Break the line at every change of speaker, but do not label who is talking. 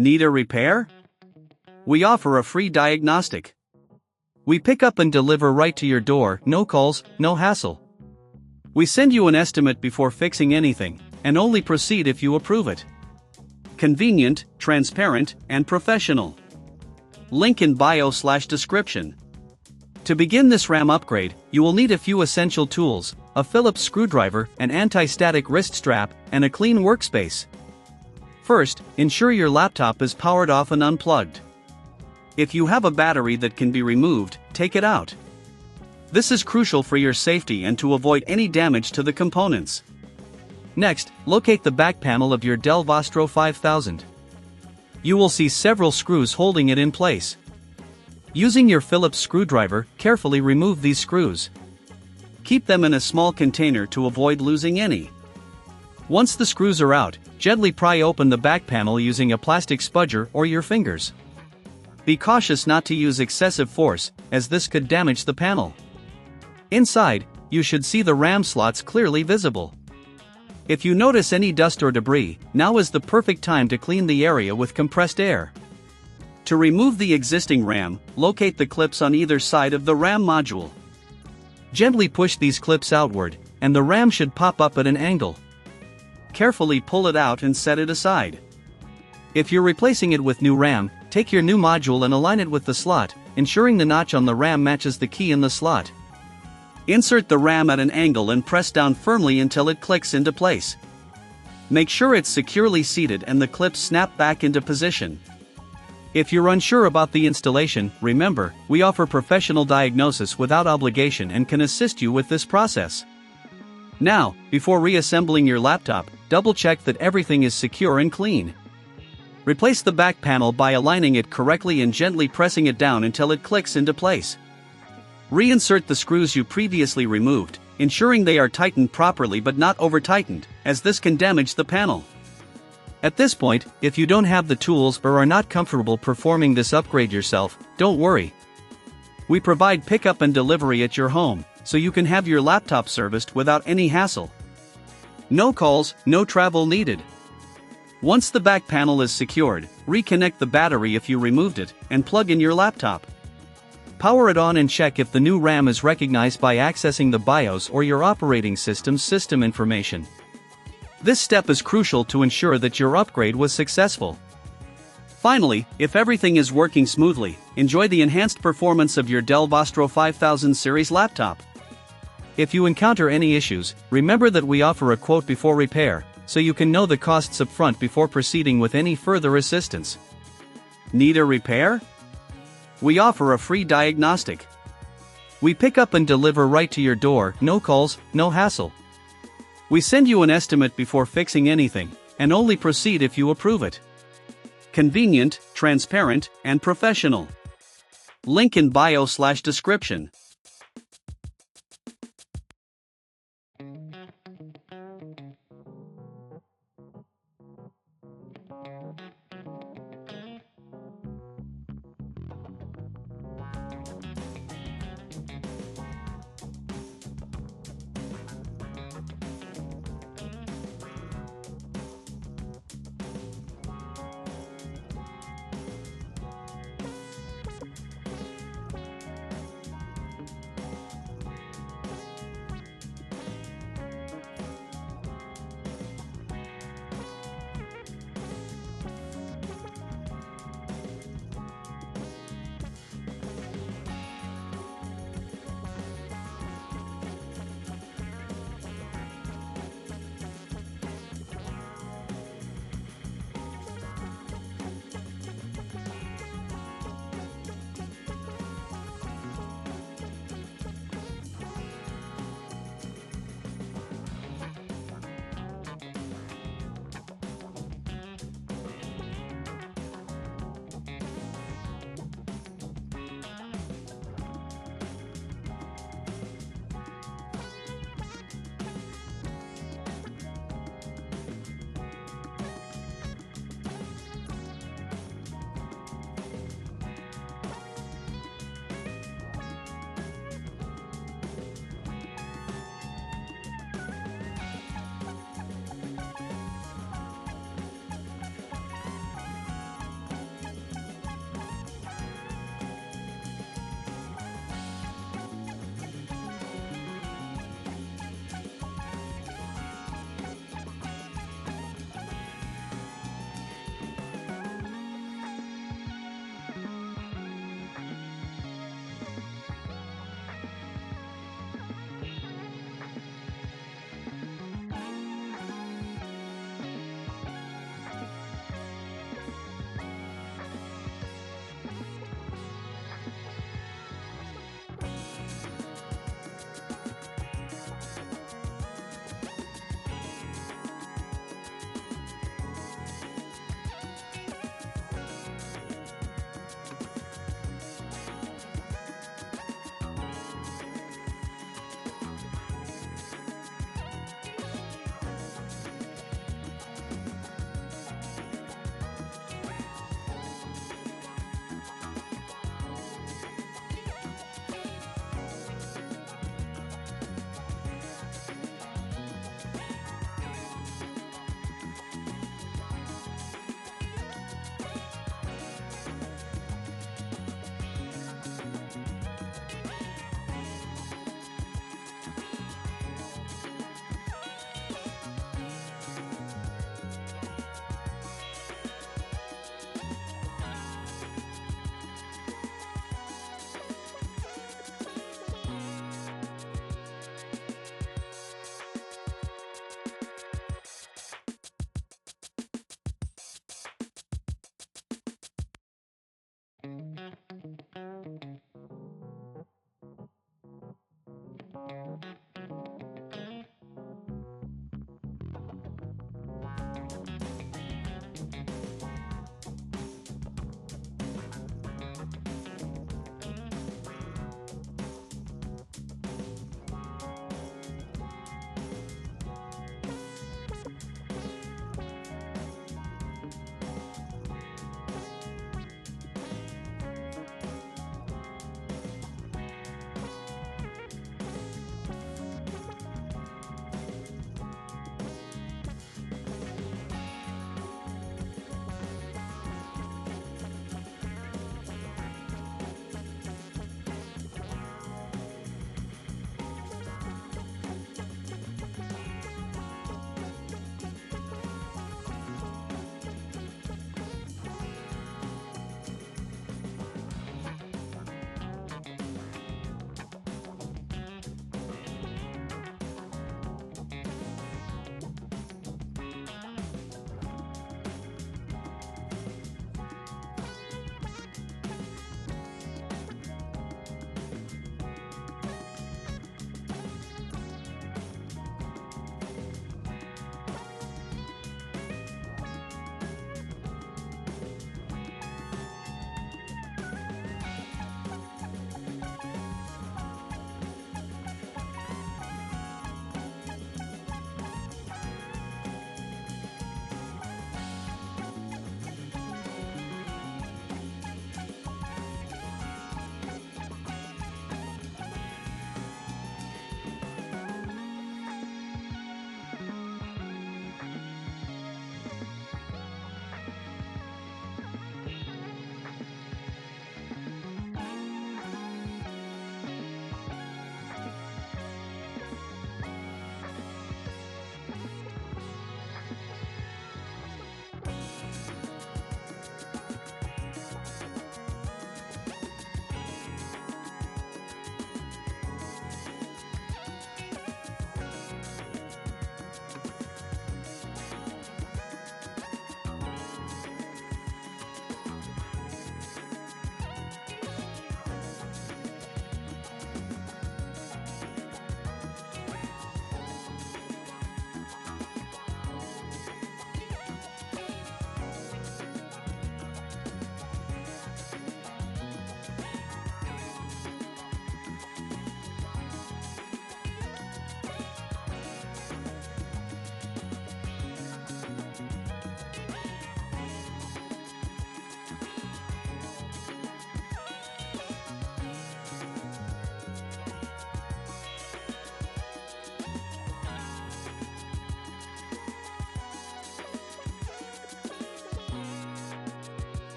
Need a repair? We offer a free diagnostic. We pick up and deliver right to your door, no calls, no hassle. We send you an estimate before fixing anything, and only proceed if you approve it. Convenient, transparent, and professional. Link in bio/description. To begin this RAM upgrade, you will need a few essential tools: a Phillips screwdriver, an anti-static wrist strap, and a clean workspace. First, ensure your laptop is powered off and unplugged. If you have a battery that can be removed, take it out. This is crucial for your safety and to avoid any damage to the components. Next, locate the back panel of your DELL Vostro 5000. You will see several screws holding it in place. Using your Phillips screwdriver, carefully remove these screws. Keep them in a small container to avoid losing any. Once the screws are out, gently pry open the back panel using a plastic spudger or your fingers. Be cautious not to use excessive force, as this could damage the panel. Inside, you should see the RAM slots clearly visible. If you notice any dust or debris, now is the perfect time to clean the area with compressed air. To remove the existing RAM, locate the clips on either side of the RAM module. Gently push these clips outward, and the RAM should pop up at an angle. Carefully pull it out and set it aside. If you're replacing it with new RAM, take your new module and align it with the slot, ensuring the notch on the RAM matches the key in the slot. Insert the RAM at an angle and press down firmly until it clicks into place. Make sure it's securely seated and the clips snap back into position. If you're unsure about the installation, remember, we offer professional diagnosis without obligation and can assist you with this process. Now, before reassembling your laptop, double-check that everything is secure and clean. Replace the back panel by aligning it correctly and gently pressing it down until it clicks into place. Reinsert the screws you previously removed, ensuring they are tightened properly but not over-tightened, as this can damage the panel. At this point, if you don't have the tools or are not comfortable performing this upgrade yourself, don't worry. We provide pickup and delivery at your home, so you can have your laptop serviced without any hassle. No calls, no travel needed. Once the back panel is secured, reconnect the battery if you removed it, and plug in your laptop. Power it on and check if the new RAM is recognized by accessing the BIOS or your operating system's system information. This step is crucial to ensure that your upgrade was successful. Finally, if everything is working smoothly, enjoy the enhanced performance of your DELL Vostro 5000 series laptop. If you encounter any issues, remember that we offer a quote before repair, so you can know the costs up front before proceeding with any further assistance. Need a repair? We offer a free diagnostic. We pick up and deliver right to your door, no calls, no hassle. We send you an estimate before fixing anything, and only proceed if you approve it. Convenient, transparent, and professional. Link in bio/description.